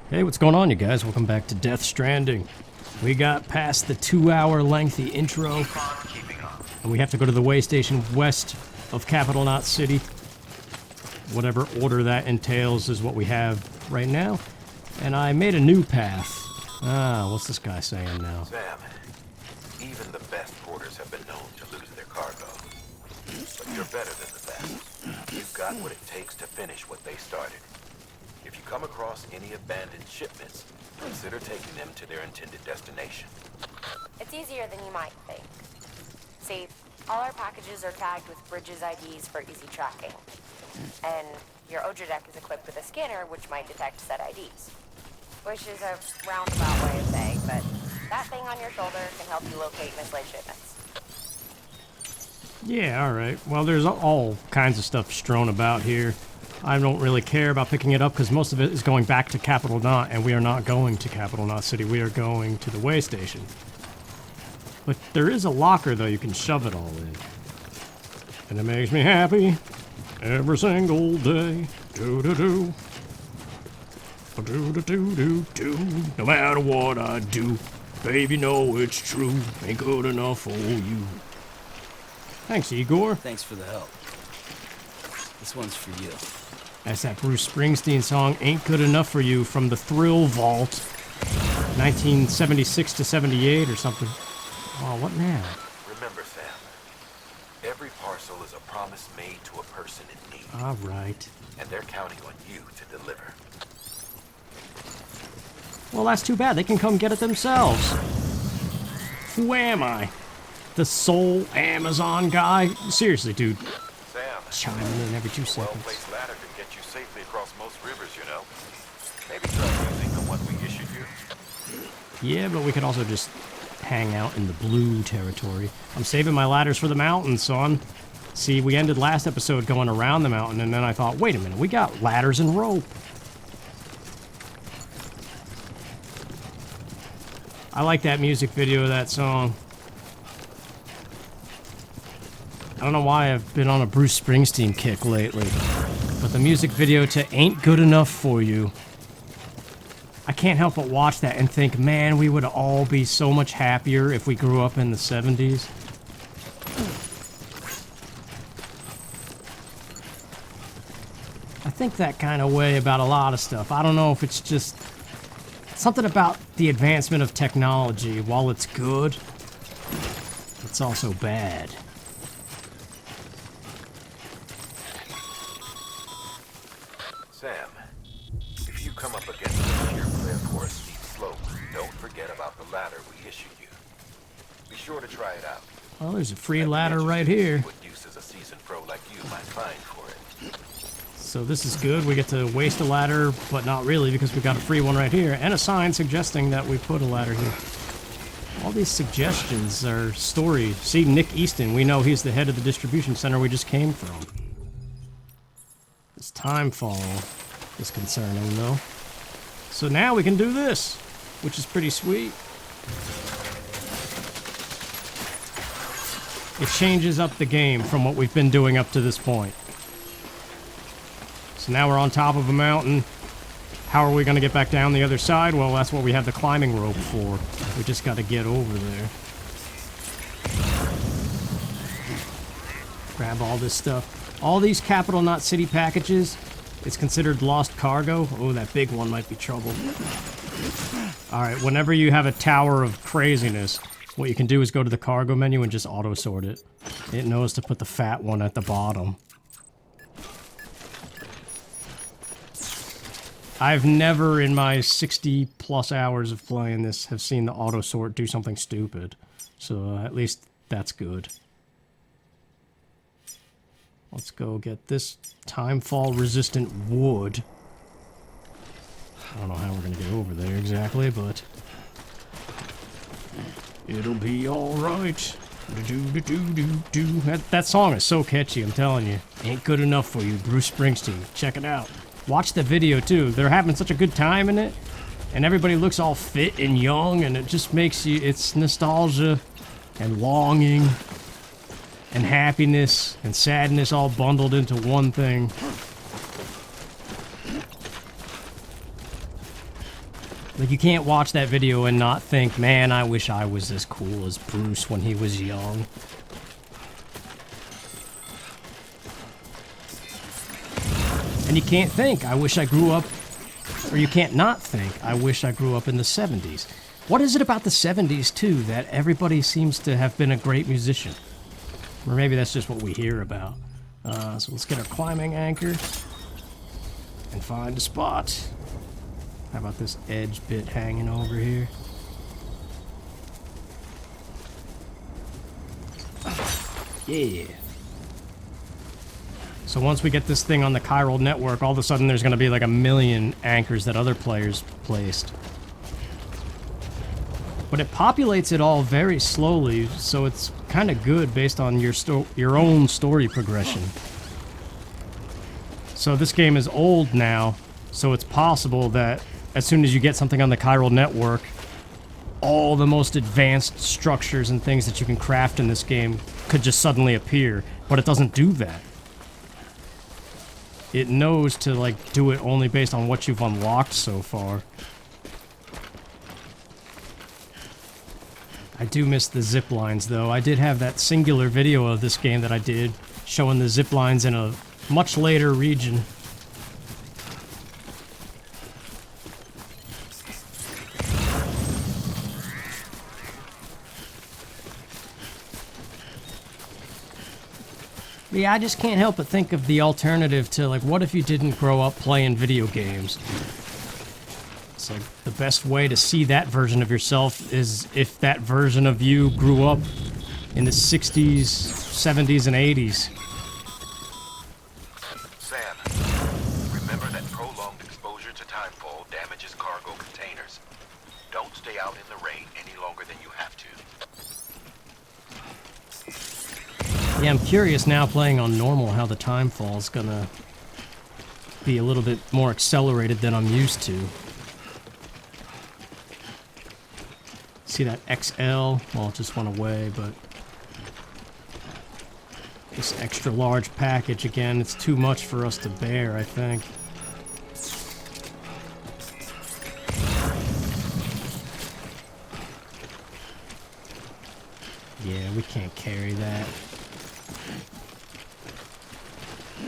Hey, what's going on, you guys? Welcome back to Death Stranding. We got past the 2-hour lengthy intro, and we have to go to the Waystation west of Capital Knot City. Whatever order that entails is what we have right now. And I made a new path. What's this guy saying now? Sam, even the best porters have been known to lose their cargo. But you're better than the best. You've got what it takes to finish what they started. If you come across any abandoned shipments, consider taking them to their intended destination. It's easier than you might think. See, all our packages are tagged with Bridges IDs for easy tracking. And your Odra deck is equipped with a scanner which might detect said IDs. Which is a roundabout way of saying, but that thing on your shoulder can help you locate mislaid shipments. Yeah, alright. Well, there's all kinds of stuff strewn about here. I don't really care about picking it up because most of it is going back to Capital Knot, and we are not going to Capital Knot City. We are going to the Waystation. But there is a locker, though, you can shove it all in. And it makes me happy every single day. Do-do-do. Do-do-do-do-do. No matter what I do, baby, know it's true. Ain't good enough for you. Thanks, Igor. Thanks for the help. This one's for you. That's that Bruce Springsteen song, Ain't Good Enough For You, from the Thrill Vault, 1976 to 78 or something. Oh, what now? Remember, Sam, every parcel is a promise made to a person in need. All right. And they're counting on you to deliver. Well, that's too bad. They can come get it themselves. Who am I? The sole Amazon guy? Seriously, dude. Sam, Chiming in every 2 seconds. well-placed ladder could get you safely across most rivers, you know. Maybe try using the one we issued you. Yeah, but we could also just hang out in the blue territory. I'm saving my ladders for the mountain, son. See, we ended last episode going around the mountain, and then I thought, wait a minute, we got ladders and rope. I like that music video of that song. I don't know why I've been on a Bruce Springsteen kick lately, but the music video to Ain't Good Enough For You, I can't help but watch that and think, man, we would all be so much happier if we grew up in the 70s. I think that kind of way about a lot of stuff. I don't know if it's just something about the advancement of technology. While it's good, it's also bad. Sam, if you come up against a sheer cliff or a steep slope, don't forget about the ladder we issued you. Be sure to try it out. Well, there's a free ladder right here. What uses a seasoned pro like you might find for it. So this is good. We get to waste a ladder, but not really because we got a free one right here, and a sign suggesting that we put a ladder here. All these suggestions are story. See, Nick Easton, we know he's the head of the distribution center we just came from. This time fall is concerning, though. So now we can do this, which is pretty sweet. It changes up the game from what we've been doing up to this point. So now we're on top of a mountain. How are we going to get back down the other side? Well, that's what we have the climbing rope for. We just got to get over there. Grab all this stuff. All these Capital Knot City packages, it's considered lost cargo. Oh, that big one might be trouble. Alright, whenever you have a tower of craziness, what you can do is go to the cargo menu and just auto-sort it. It knows to put the fat one at the bottom. I've never, in my 60-plus hours of playing this, have seen the auto-sort do something stupid. So, at least that's good. Let's go get this timefall-resistant wood. I don't know how we're gonna get over there exactly, but it'll be alright. That song is so catchy, I'm telling you. Ain't Good Enough For You, Bruce Springsteen. Check it out. Watch the video, too. They're having such a good time in it, and everybody looks all fit and young, and it just makes you... It's nostalgia and longing and happiness and sadness all bundled into one thing. Like, you can't watch that video and not think, man, I wish I was as cool as Bruce when he was young. And you can't think, I wish I grew up, or you can't not think, I wish I grew up in the 70s. What is it about the 70s, too, that everybody seems to have been a great musician? Or maybe that's just what we hear about. So let's get our climbing anchor and find a spot. How about this edge bit hanging over here? Yeah. So once we get this thing on the chiral network, all of a sudden there's going to be like a million anchors that other players placed. But it populates it all very slowly, so it's kind of good based on your own story progression. So this game is old now, so it's possible that as soon as you get something on the chiral network, all the most advanced structures and things that you can craft in this game could just suddenly appear, but it doesn't do that. It knows to, like, do it only based on what you've unlocked so far. I do miss the zip lines, though. I did have that singular video of this game that I did, showing the zip lines in a much later region. Yeah, I just can't help but think of the alternative to, like, what if you didn't grow up playing video games? It's like, the best way to see that version of yourself is if that version of you grew up in the 60s, 70s, and 80s. Sam, remember that prolonged exposure to timefall damages cargo containers. Don't stay out in the rain any longer than you have to. Yeah, I'm curious now playing on normal how the timefall's gonna be a little bit more accelerated than I'm used to. See that XL? Well, it just went away, but this extra large package again, it's too much for us to bear, I think. Yeah, we can't carry that.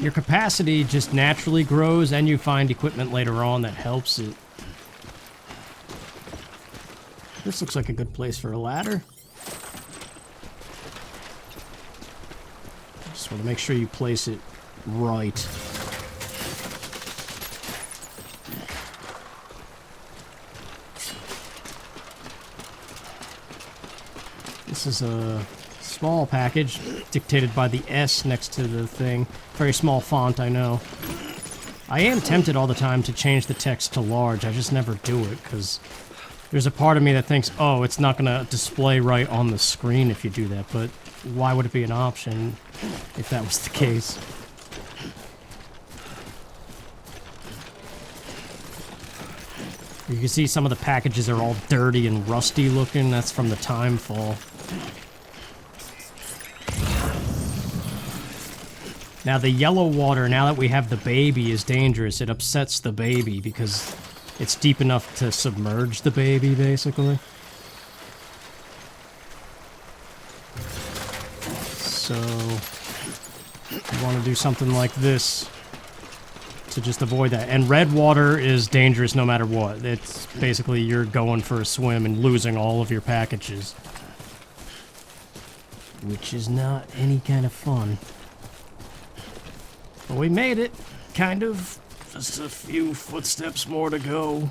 Your capacity just naturally grows, and you find equipment later on that helps it. This looks like a good place for a ladder. Just want to make sure you place it right. This is a small package dictated by the S next to the thing. Very small font, I know. I am tempted all the time to change the text to large. I just never do it because there's a part of me that thinks, oh, it's not going to display right on the screen if you do that, but why would it be an option if that was the case? You can see some of the packages are all dirty and rusty looking. That's from the timefall. Now the yellow water, now that we have the baby, is dangerous. It upsets the baby because it's deep enough to submerge the baby, basically. So, you want to do something like this to just avoid that. And red water is dangerous no matter what. It's basically you're going for a swim and losing all of your packages. Which is not any kind of fun. But we made it, kind of. Just a few footsteps more to go.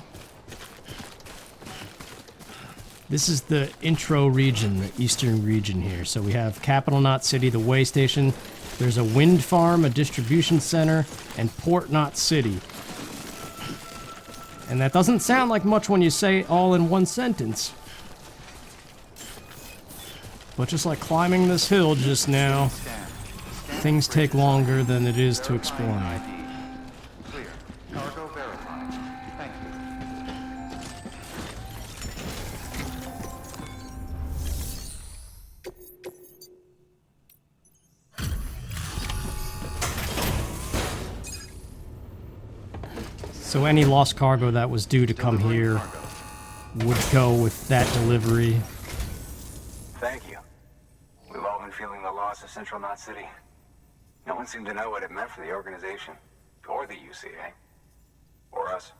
This is the intro region, the eastern region here. So we have Capital Knot City, the Waystation. There's a wind farm, a distribution center, and Port Knot City. And that doesn't sound like much when you say it all in one sentence. But just like climbing this hill just now, things take longer than it is to explain. Cargo verified. Thank you. So any lost cargo that was due to come here would go with that delivery. Thank you. We've all been feeling the loss of Central Knot City. No one seemed to know what it meant for the organization. Or the UCA. Or us.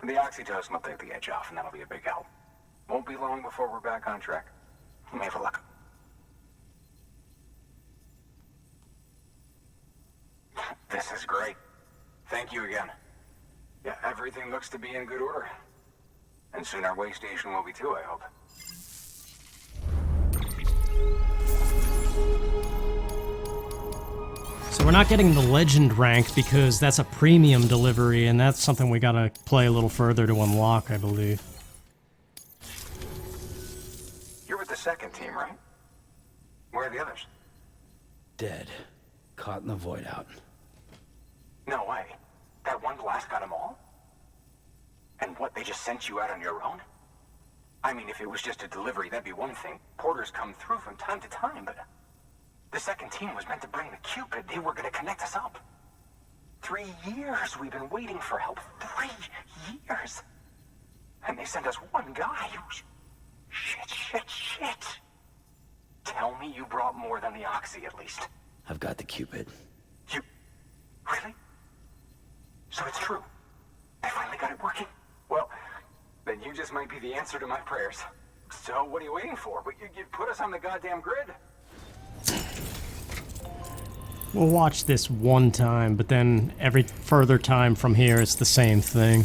The oxytocin will take the edge off, and that'll be a big help. Won't be long before we're back on track. You may have a luck. This is great. Thank you again. Yeah, everything looks to be in good order. And soon our Waystation will be too, I hope. So we're not getting the legend rank because that's a premium delivery, and that's something we gotta play a little further to unlock, I believe. You're with the second team, right? Where are the others? Dead. Caught in the void out. No way. That one blast got them all? And what, they just sent you out on your own? I mean, if it was just a delivery, that'd be one thing. Porters come through from time to time, but... The second team was meant to bring the Cupid. They were gonna connect us up. 3 years we've been waiting for help. 3 years. And they sent us one guy. Shit. Tell me you brought more than the Oxy, at least. I've got the Cupid. You... Really? So it's true. I finally got it working. Well, then you just might be the answer to my prayers. So what are you waiting for? You put us on the goddamn grid. We'll watch this one time, but then every further time from here it's the same thing.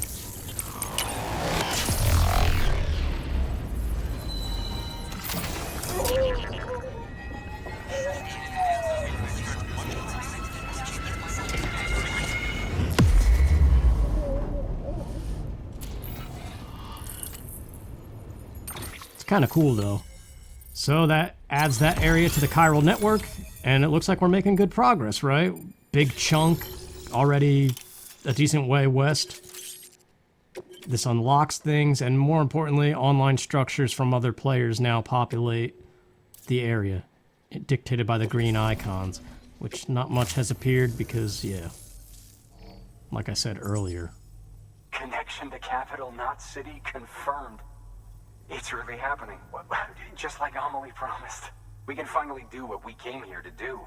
It's kind of cool though. So that adds that area to the chiral network, and it looks like we're making good progress, right? Big chunk, already a decent way west. This unlocks things, and more importantly, online structures from other players now populate the area, dictated by the green icons, which not much has appeared because, yeah, like I said earlier. Connection to Capital Knot City confirmed. It's really happening. Just like Amelie promised. We can finally do what we came here to do.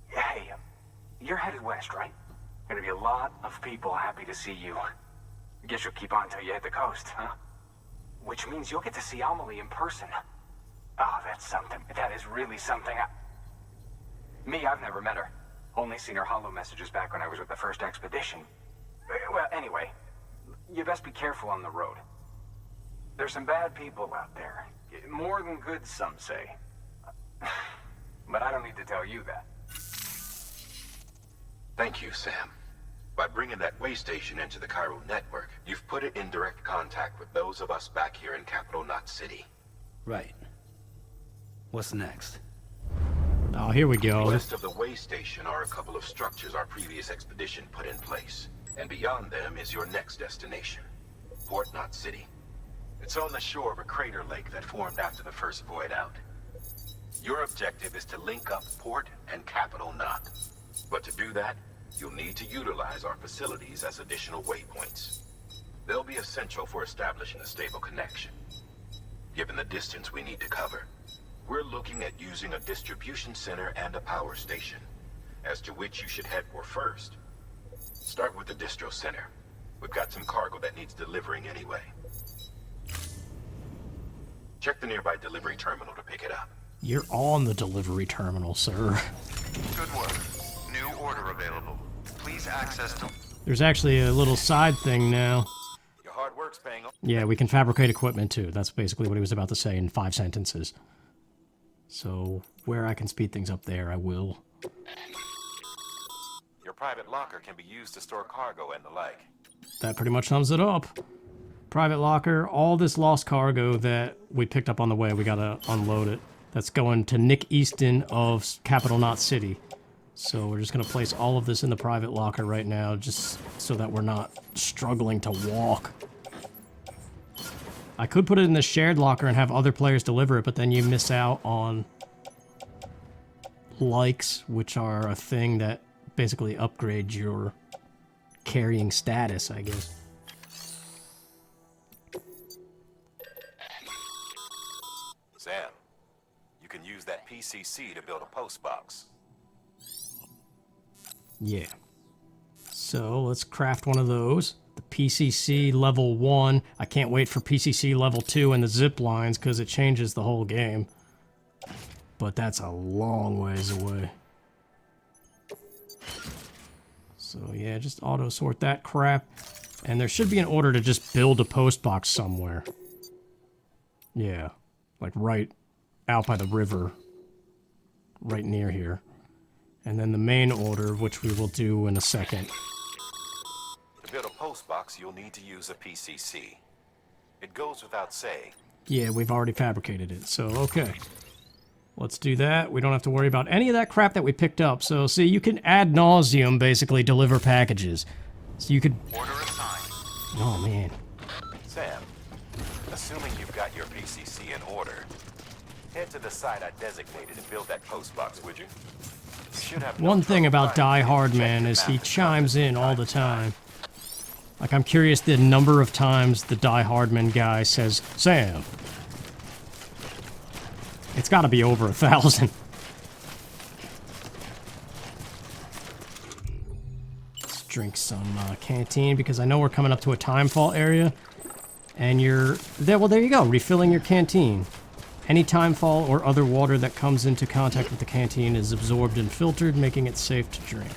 Hey, you're headed west, right? Gonna be a lot of people happy to see you. Guess you'll keep on till you hit the coast, huh? Which means you'll get to see Amelie in person. Oh, that's something. That is really something. Me, I've never met her. Only seen her holo messages back when I was with the first expedition. Well, anyway, you best be careful on the road. There's some bad people out there. More than good, some say. But I don't need to tell you that. Thank you, Sam. By bringing that Waystation into the chiral network, you've put it in direct contact with those of us back here in Capital Knot City. Right. What's next? Oh, here we go. West of the Waystation are a couple of structures our previous expedition put in place. And beyond them is your next destination, Port Knot City. It's on the shore of a crater lake that formed after the first void out. Your objective is to link up Port and Capital Knot. But to do that, you'll need to utilize our facilities as additional waypoints. They'll be essential for establishing a stable connection. Given the distance we need to cover, we're looking at using a distribution center and a power station, as to which you should head for first. Start with the distro center. We've got some cargo that needs delivering anyway. Check the nearby delivery terminal to pick it up. You're on the delivery terminal, sir. Good work. New order available. Please access to... There's actually a little side thing now. Your hard work's paying off. Yeah, we can fabricate equipment too. That's basically what he was about to say in 5 sentences. So, where I can speed things up there, I will. Your private locker can be used to store cargo and the like. That pretty much sums it up. Private locker, all this lost cargo that we picked up on the way, we gotta unload it. That's going to Nick Easton of Capital Knot City. So we're just gonna place all of this in the private locker right now, just so that we're not struggling to walk. I could put it in the shared locker and have other players deliver it, but then you miss out on likes, which are a thing that basically upgrade your carrying status, I guess. Sam, you can use that PCC to build a post box. Yeah. So let's craft one of those. The PCC level 1. I can't wait for PCC level 2 and the zip lines because it changes the whole game. But that's a long ways away. So yeah, just auto sort that crap. And there should be an order to just build a post box somewhere. Yeah, like right out by the river. Right near here. And then the main order, which we will do in a second. To build a post box, you'll need to use a PCC. It goes without saying. Yeah, we've already fabricated it, so okay. Let's do that. We don't have to worry about any of that crap that we picked up. So, see, you can ad nauseum basically deliver packages. So you could... Order assigned. Oh, man. Sam, assuming you've got your PCC in order, head to the site I designated and build that post box, would you? You should have no One thing trouble about finding Die-Hardman the is he map chimes in all the from time. time. Like, I'm curious the number of times the Die-Hardman guy says, Sam. It's gotta be over 1,000. Let's drink some canteen, because I know we're coming up to a timefall area. And you're... There, well, there you go, refilling your canteen. Any timefall or other water that comes into contact with the canteen is absorbed and filtered, making it safe to drink.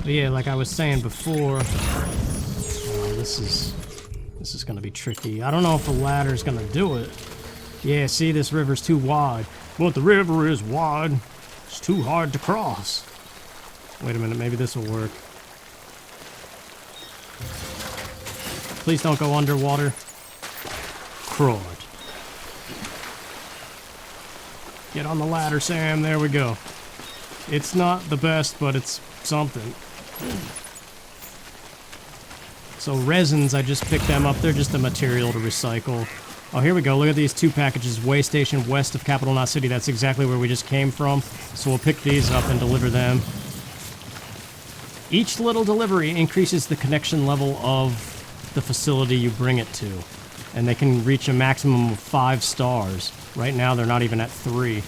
But yeah, like I was saying before, this is gonna be tricky. I don't know if a ladder's gonna do it. Yeah, see, this river's too wide. But the river is wide. It's too hard to cross. Wait a minute, maybe this will work. Please don't go underwater. Crud. Get on the ladder, Sam. There we go. It's not the best, but it's something. So resins, I just picked them up. They're just a material to recycle. Oh, here we go. Look at these 2 packages. Waystation west of Capital Knot City. That's exactly where we just came from. So we'll pick these up and deliver them. Each little delivery increases the connection level of the facility you bring it to. And they can reach a maximum of 5 stars. Right now, they're not even at 3.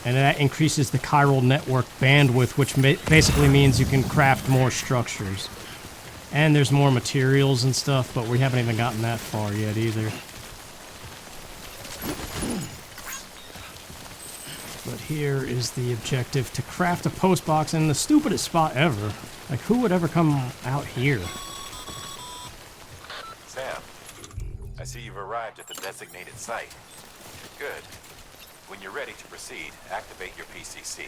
And that increases the chiral network bandwidth, which basically means you can craft more structures. And there's more materials and stuff, but we haven't even gotten that far yet either. But here is the objective, to craft a post box in the stupidest spot ever. Like, who would ever come out here? Sam, I see you've arrived at the designated site. Good. When you're ready to proceed, activate your PCC.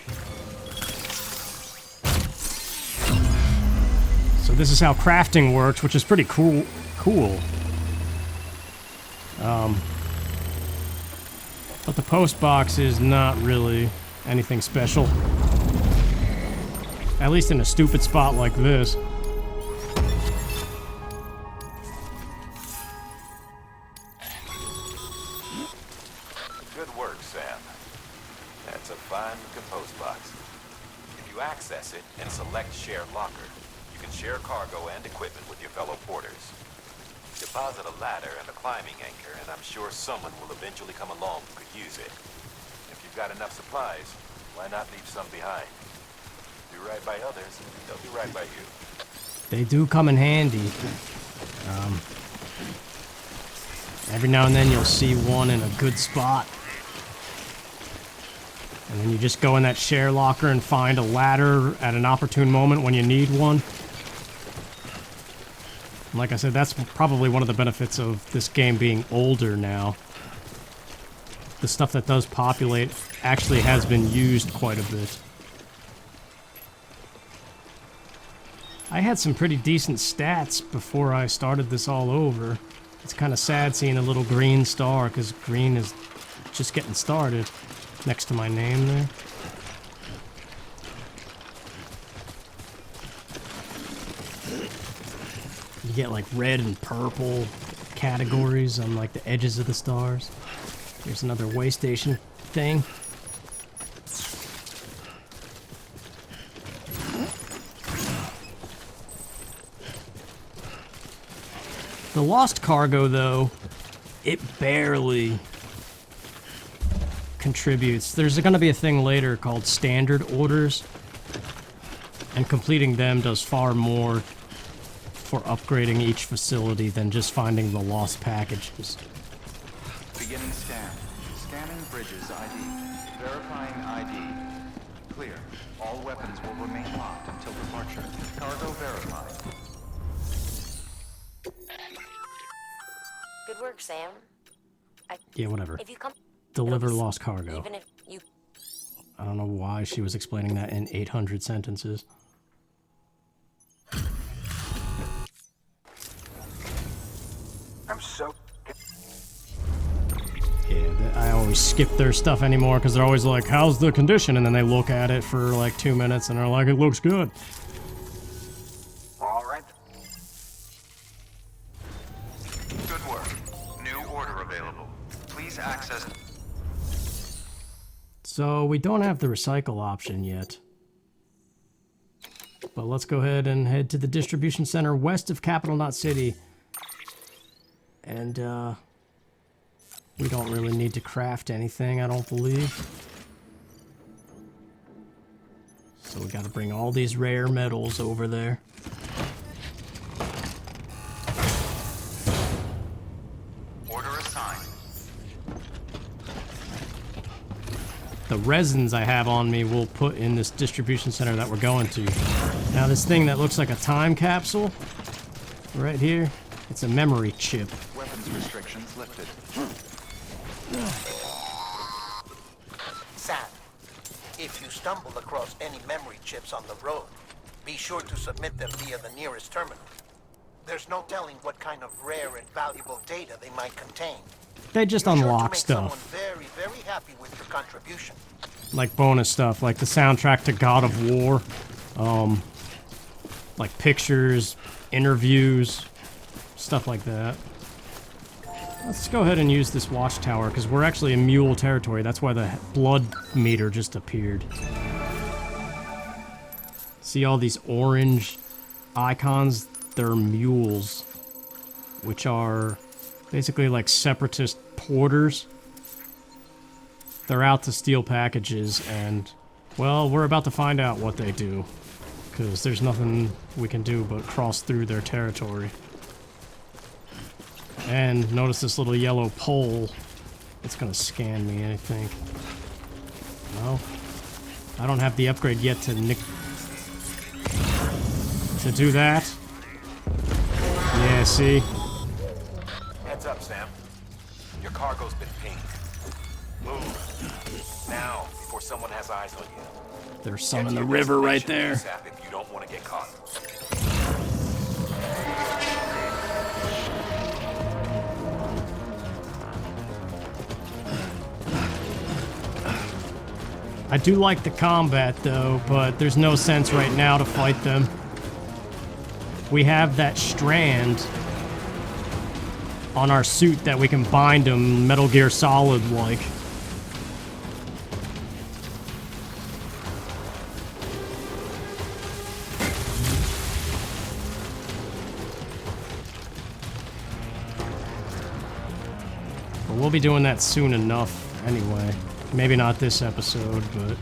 So this is how crafting works, which is pretty cool. But the post box is not really anything special. At least in a stupid spot like this. Good work, Sam. That's a fine-looking post box. If you access it and select Share Locker, you can share cargo and equipment with your fellow porters. Deposit a ladder and a climbing anchor, and I'm sure someone will eventually come along who could use it. If you've got enough supplies, why not leave some behind? Do right by others, they'll do right by you. They do come in handy. Every now and then you'll see one in a good spot. And then you just go in that share locker and find a ladder at an opportune moment when you need one. And like I said, that's probably one of the benefits of this game being older now. The stuff that does populate actually has been used quite a bit. I had some pretty decent stats before I started this all over. It's kind of sad seeing a little green star, because green is just getting started next to my name there. You get like red and purple, categories on like the edges of the stars. Here's another Waystation thing. The lost cargo, though, it barely contributes. There's going to be a thing later called standard orders, and completing them does far more for upgrading each facility than just finding the lost packages. Beginning scan. Scanning bridges ID. Verifying ID. Clear. All weapons will remain locked until departure. Cargo verified. Good work, Sam. Yeah, whatever. If you come, Deliver it'll be lost cargo. even if you. I don't know why she was explaining that in 800 sentences. I'm so... Yeah, I always skip their stuff anymore because they're always like, how's the condition? And then they look at it for like 2 minutes and they're like, it looks good. All right. Good work. New order available. Please access... So we don't have the recycle option yet. But let's go ahead and head to the distribution center west of Capital Knot City. And, we don't really need to craft anything, I don't believe. So we gotta bring all these rare metals over there. Order assigned. The resins I have on me will put in this distribution center that we're going to. Now this thing that looks like a time capsule, right here, it's a memory chip. Weapons restrictions lifted. Sam, if you stumble across any memory chips on the road, be sure to submit them via the nearest terminal. There's no telling what kind of rare and valuable data they might contain. They just You're sure to unlock make stuff. someone very, very happy with your contribution. Like bonus stuff, like the soundtrack to God of War. Like pictures, interviews, stuff like that. Let's go ahead and use this watchtower, because we're actually in mule territory. That's why the blood meter just appeared. See all these orange icons? They're mules, which are basically like separatist porters. They're out to steal packages, and, well, we're about to find out what they do, because there's nothing we can do but cross through their territory. And notice this little yellow pole. It's gonna scan me, I think. No. I don't have the upgrade yet to do that. Yeah, see? Heads up, Sam. Your cargo's been pinged. Move. Now, before someone has eyes on you. There's some Get in to the your river right destination there. ASAP if you don't want to get caught. I do like the combat, though, but there's no sense right now to fight them. We have that strand on our suit that we can bind them Metal Gear Solid-like. But we'll be doing that soon enough, anyway. Maybe not this episode, but...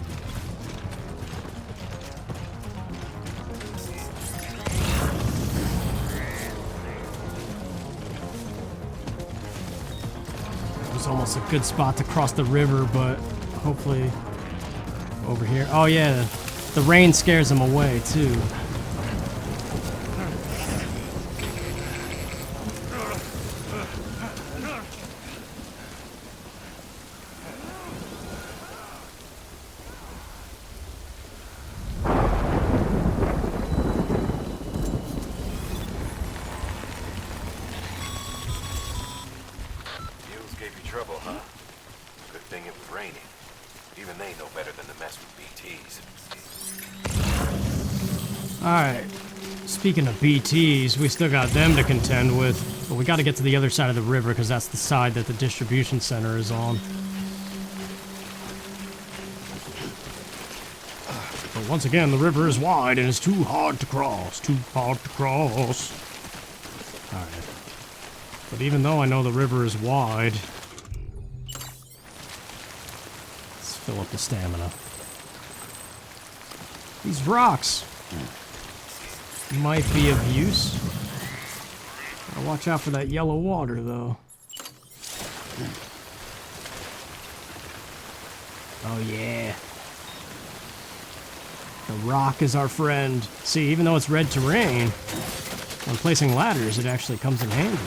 It was almost a good spot to cross the river, but hopefully over here. Oh yeah, the rain scares them away, too. Alright, Speaking of BTs, we still got them to contend with, but we got to get to the other side of the river because that's the side that the distribution center is on. But once again, the river is wide and it's too hard to cross. Too hard to cross. Alright. But even though I know the river is wide, let's fill up the stamina. These rocks might be of use. Gotta watch out for that yellow water, though. Oh, yeah. The rock is our friend. See, even though it's red terrain, when placing ladders, it actually comes in handy.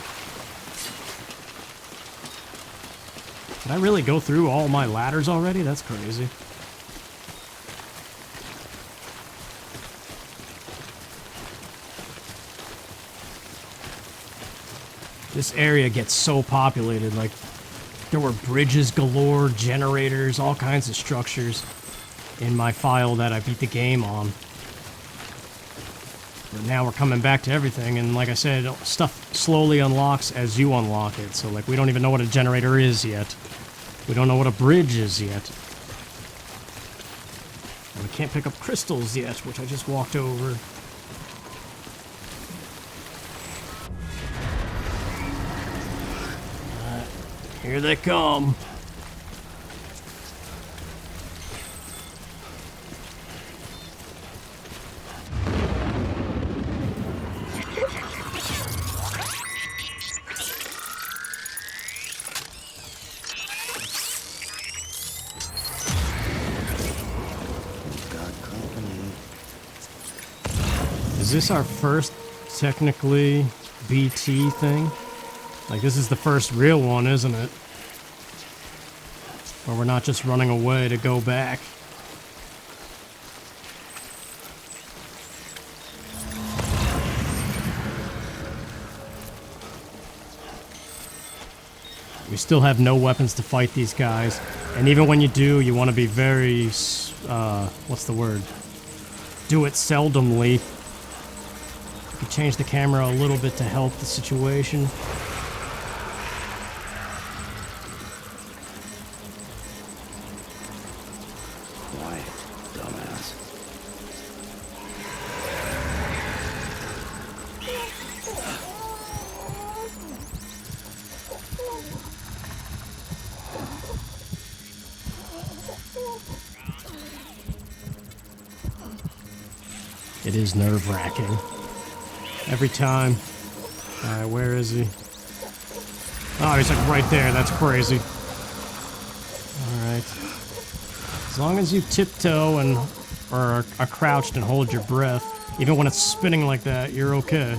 Did I really go through all my ladders already? That's crazy. This area gets so populated, like, there were bridges galore, generators, all kinds of structures in my file that I beat the game on. But now we're coming back to everything, and like I said, stuff slowly unlocks as you unlock it, so like we don't even know what a generator is yet. We don't know what a bridge is yet. And we can't pick up crystals yet, which I just walked over. Here they come. Is this our first, technically, BT thing? Like, this is the first real one, isn't it? Where we're not just running away to go back. We still have no weapons to fight these guys. And even when you do, you want to be very, what's the word? Do it seldomly. You can change the camera a little bit to help the situation. Why, dumbass? It is nerve-wracking. Every time. Alright, where is he? Oh, he's like right there. That's crazy. Alright. As long as you tiptoe and or are crouched and hold your breath, even when it's spinning like that, you're okay.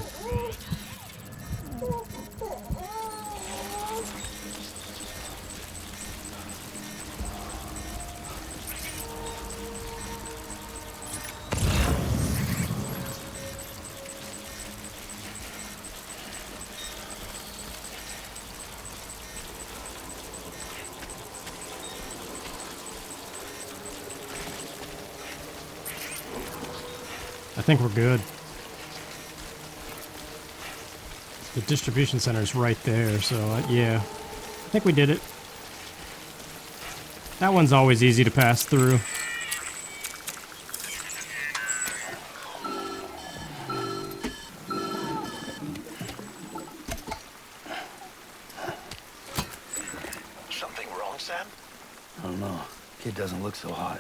I think we're good. The distribution center is right there, so yeah. I think we did it. That one's always easy to pass through. Something wrong, Sam? I don't know. Kid doesn't look so hot.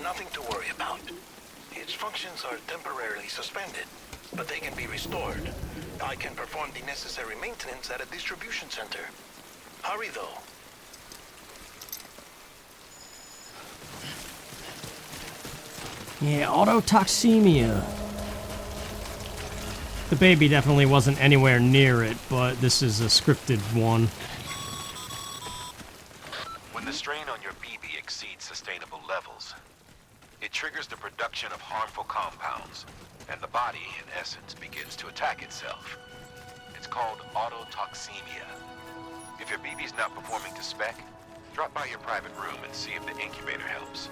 Nothing to worry about. Its functions are temporarily suspended, but they can be restored. I can perform the necessary maintenance at a distribution center. Hurry, though. Yeah, autotoxemia. The baby definitely wasn't anywhere near it, but this is a scripted one. When the strain on your BB exceeds sustainable levels, it triggers the production of harmful compounds, and the body, in essence, begins to attack itself. It's called autotoxemia. If your BB's not performing to spec, drop by your private room and see if the incubator helps.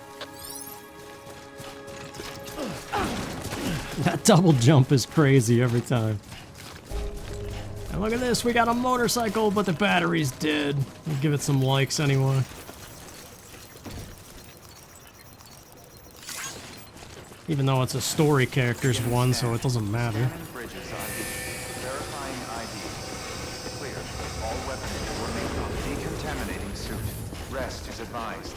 That double jump is crazy every time. And look at this, we got a motorcycle, but the battery's dead. We'll give it some likes anyway. Even though it's a story character's one, so it doesn't matter. Scanning bridges ID. Verifying ID. Clear. All weapons will remain on. Decontaminating suit. Rest is advised.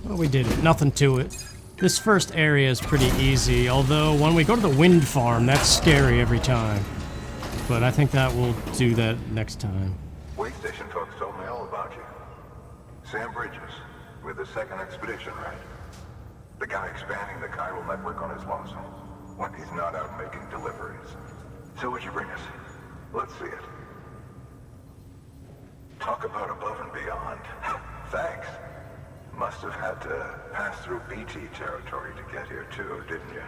Well, we did it. Nothing to it. This first area is pretty easy, although when we go to the wind farm, that's scary every time. But I think that we'll do that next time. Waystation folks told me all about you. Sam Bridges, with the second expedition, right? The guy expanding the chiral network on his lonesome, when he's not out making deliveries. So what'd you bring us? Let's see it. Talk about above and beyond. Thanks. Must have had to pass through BT territory to get here too, didn't you?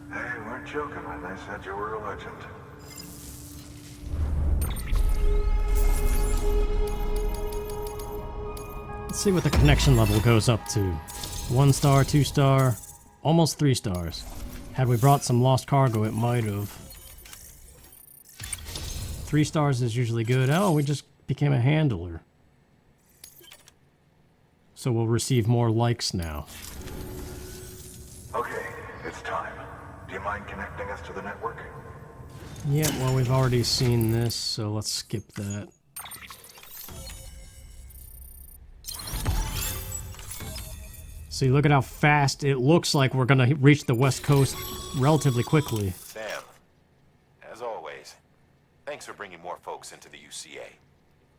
They weren't joking when they said you were a legend. Let's see what the connection level goes up to. 1 star, 2 star, almost 3 stars. Had we brought some lost cargo, it might have. 3 stars is usually good. Oh, we just became a handler. So we'll receive more likes now. Okay, it's time. Do you mind connecting us to the network? Yeah, well, we've already seen this, so let's skip that. See, look at how fast it looks like we're gonna reach the West Coast relatively quickly. Sam, as always, thanks for bringing more folks into the UCA.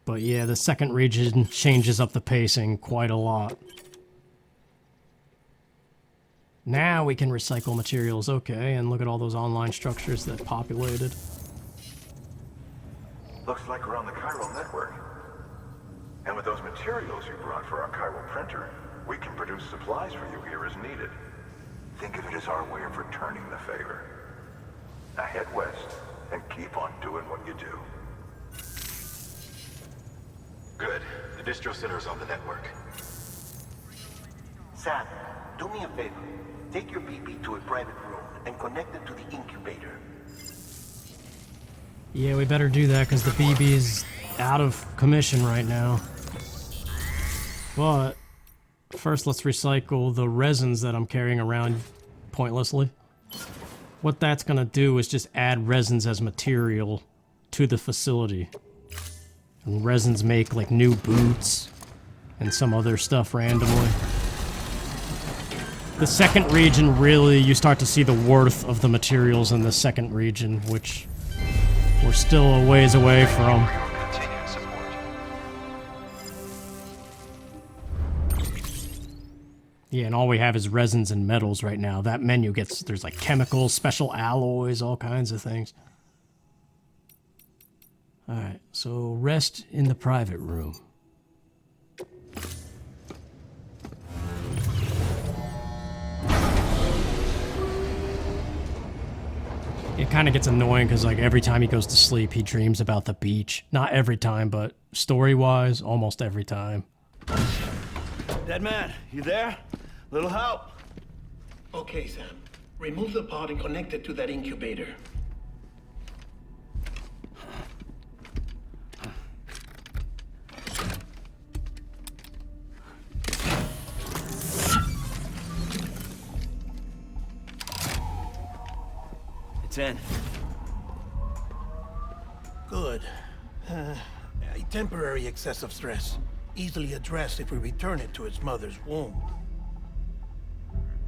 But yeah, the second region changes up the pacing quite a lot. Now we can recycle materials, okay, and look at all those online structures that populated. Looks like we're on the chiral network. And with those materials you brought for our chiral printer, we can produce supplies for you here as needed. Think of it as our way of returning the favor. Now head west and keep on doing what you do. Good. The distro center's on the network. Sam, do me a favor. Take your BB to a private room and connect it to the incubator. Yeah, we better do that because the BB is out of commission right now. But first, let's recycle the resins that I'm carrying around pointlessly. What that's gonna do is just add resins as material to the facility. And resins make like new boots and some other stuff randomly. The second region, really, you start to see the worth of the materials in the second region, which we're still a ways away from. Continued support. Yeah, and all we have is resins and metals right now. That menu gets, there's like chemicals, special alloys, all kinds of things. Alright, so rest in the private room. It kind of gets annoying because like every time he goes to sleep, he dreams about the beach. Not every time, but story-wise, almost every time. Dead man, you there? Little help? Okay, Sam. Remove the pod and connect it to that incubator. It's in. Good. A temporary excessive stress. Easily addressed if we return it to its mother's womb.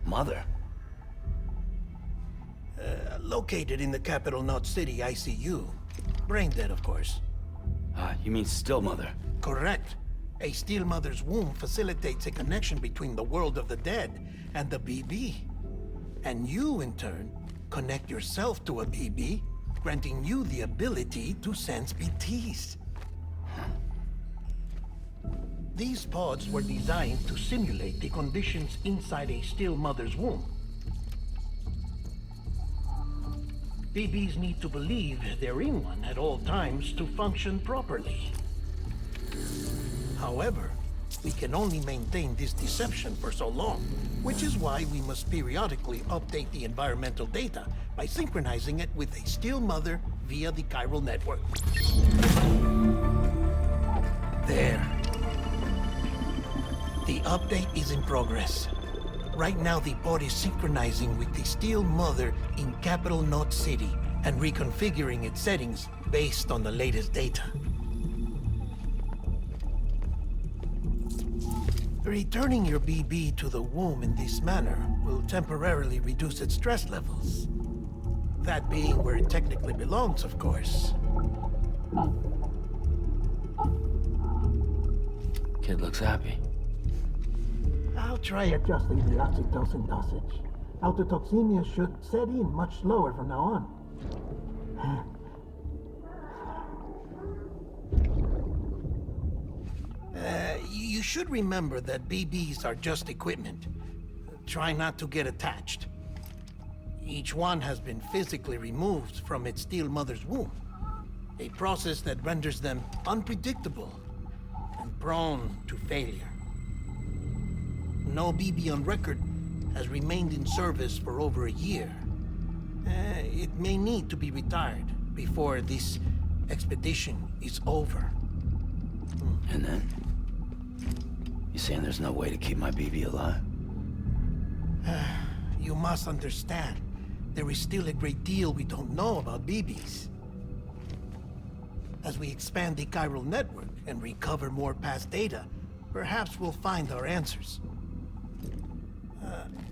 Mother? Located in the capital Knot City ICU. Brain dead, of course. You mean still mother? Correct. A still mother's womb facilitates a connection between the world of the dead and the BB. And you, in turn, connect yourself to a BB, granting you the ability to sense BTs. These pods were designed to simulate the conditions inside a still mother's womb. BBs need to believe they're in one at all times to function properly. However, we can only maintain this deception for so long, which is why we must periodically update the environmental data by synchronizing it with a still mother via the chiral network. There. The update is in progress. Right now, the pod is synchronizing with the Steel Mother in Capital Knot City and reconfiguring its settings based on the latest data. Returning your BB to the womb in this manner will temporarily reduce its stress levels. That being where it technically belongs, of course. Kid looks happy. I'll try adjusting the oxytocin dosage. Autotoxemia should set in much slower from now on. You should remember that BBs are just equipment. Try not to get attached. Each one has been physically removed from its steel mother's womb. A process that renders them unpredictable and prone to failure. No BB on record has remained in service for over a year. It may need to be retired before this expedition is over. And then? You saying there's no way to keep my BB alive? You must understand, there is still a great deal we don't know about BBs. As we expand the chiral network and recover more past data, perhaps we'll find our answers.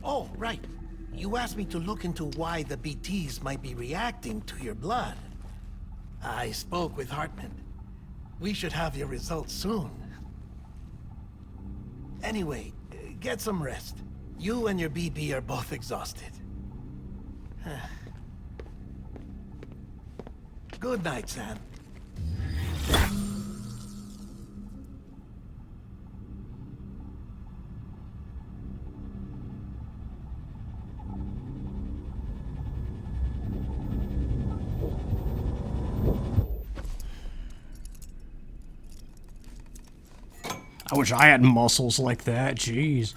Oh, right. You asked me to look into why the BTs might be reacting to your blood. I spoke with Hartman. We should have your results soon. Anyway, get some rest. You and your BB are both exhausted. Good night, Sam. I wish I had muscles like that, jeez.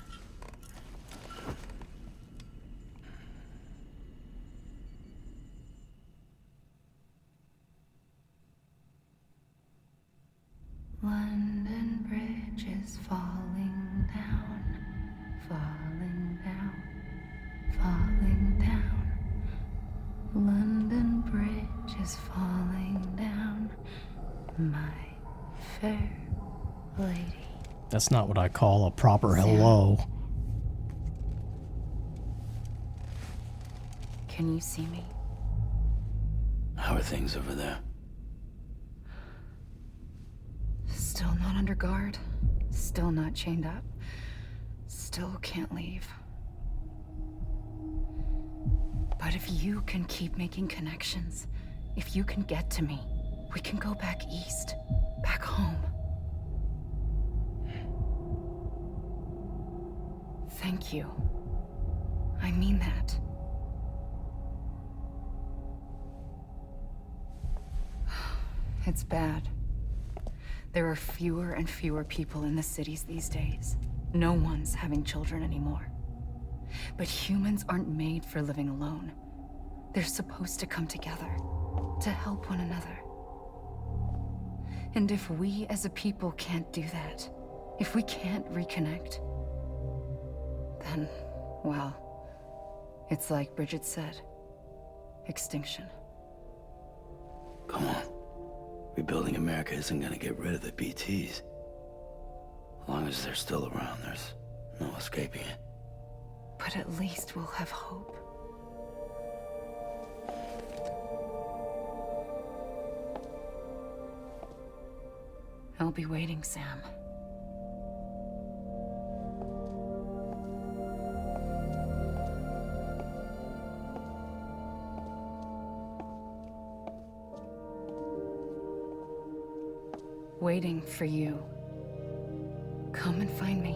London Bridge is falling down, falling down, falling down. London Bridge is falling down, my fair lady. That's not what I call a proper hello. Can you see me? How are things over there? Still not under guard. Still not chained up. Still can't leave. But if you can keep making connections, if you can get to me, we can go back east, back home. Thank you. I mean that. It's bad. There are fewer and fewer people in the cities these days. No one's having children anymore. But humans aren't made for living alone. They're supposed to come together, to help one another. And if we as a people can't do that, if we can't reconnect, then, well, it's like Bridget said, extinction. Come on. Rebuilding America isn't gonna get rid of the BTs. As long as they're still around, there's no escaping it. But at least we'll have hope. I'll be waiting, Sam. Waiting for you. Come and find me.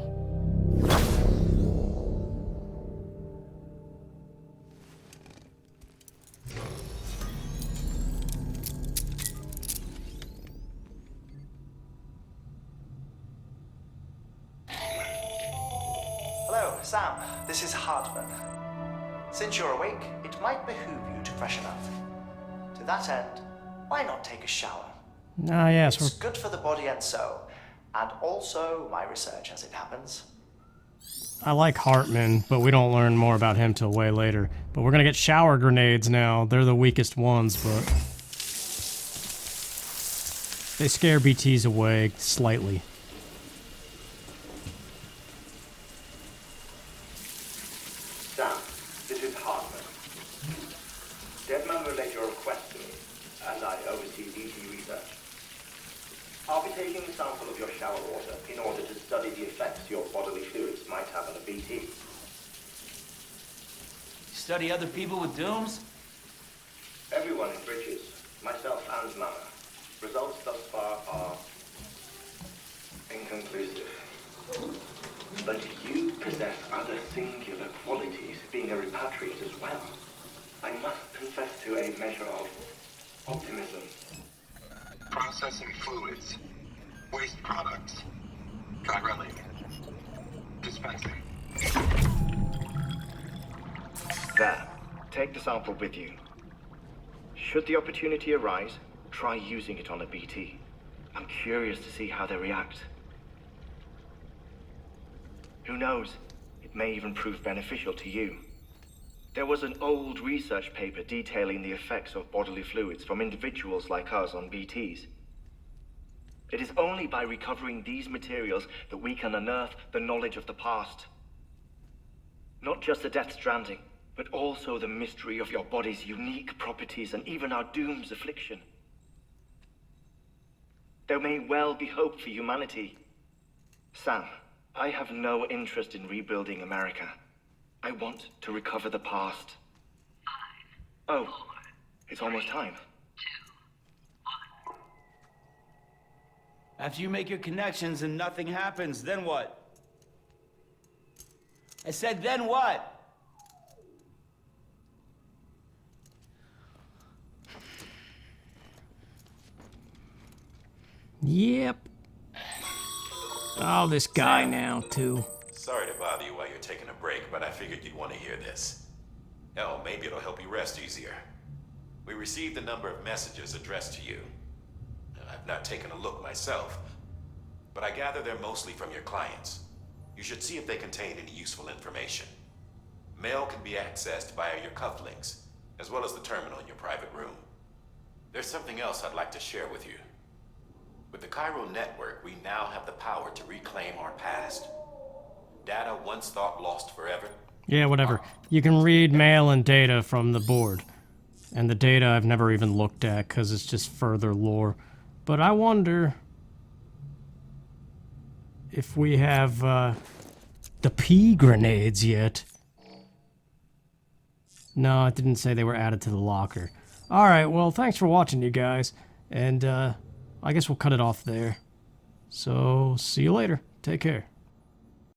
Sam, this is Hardman. Since you're awake, it might behoove you to freshen up. To that end, why not take a shower? Ah, yes. It's good for the body and soul, and also my research as it happens. I like Hartman, but we don't learn more about him till way later. But we're gonna get shower grenades now. They're the weakest ones, but they scare BTs away slightly. Sam, this is Hardman. Deadman relayed your request to me, and I oversee BT research. I'll be taking a sample of your shower water in order to study the effects your bodily fluids might have on a BT. Study other people with dooms? Everyone in Bridges, myself and Mama. Results thus far are inconclusive. But you possess other singular qualities, being a repatriate as well. I must confess to a measure of optimism. Processing fluids. Waste products. Dry-relling. Dispensing. There. Take the sample with you. Should the opportunity arise, try using it on a BT. I'm curious to see how they react. Who knows? It may even prove beneficial to you. There was an old research paper detailing the effects of bodily fluids from individuals like us on BTs. It is only by recovering these materials that we can unearth the knowledge of the past. Not just the Death Stranding, but also the mystery of your body's unique properties and even our doom's affliction. There may well be hope for humanity. Sam, I have no interest in rebuilding America. I want to recover the past. 5, oh, 4, it's almost time. 2, 1. After you make your connections and nothing happens, then what? I said, then what? Yep. Oh, this guy now, too. Sorry to bother you while you're taking a break, but I figured you'd want to hear this. Hell, maybe it'll help you rest easier. We received a number of messages addressed to you. I've not taken a look myself, but I gather they're mostly from your clients. You should see if they contain any useful information. Mail can be accessed via your cufflinks, as well as the terminal in your private room. There's something else I'd like to share with you. With the Cairo network, we now have the power to reclaim our past. Data once thought lost forever. Yeah, whatever. You can read mail and data from the board. And the data I've never even looked at because it's just further lore. But I wonder if we have the pea grenades yet. No, it didn't say they were added to the locker. Alright, well, thanks for watching, you guys. And I guess we'll cut it off there. So, see you later. Take care.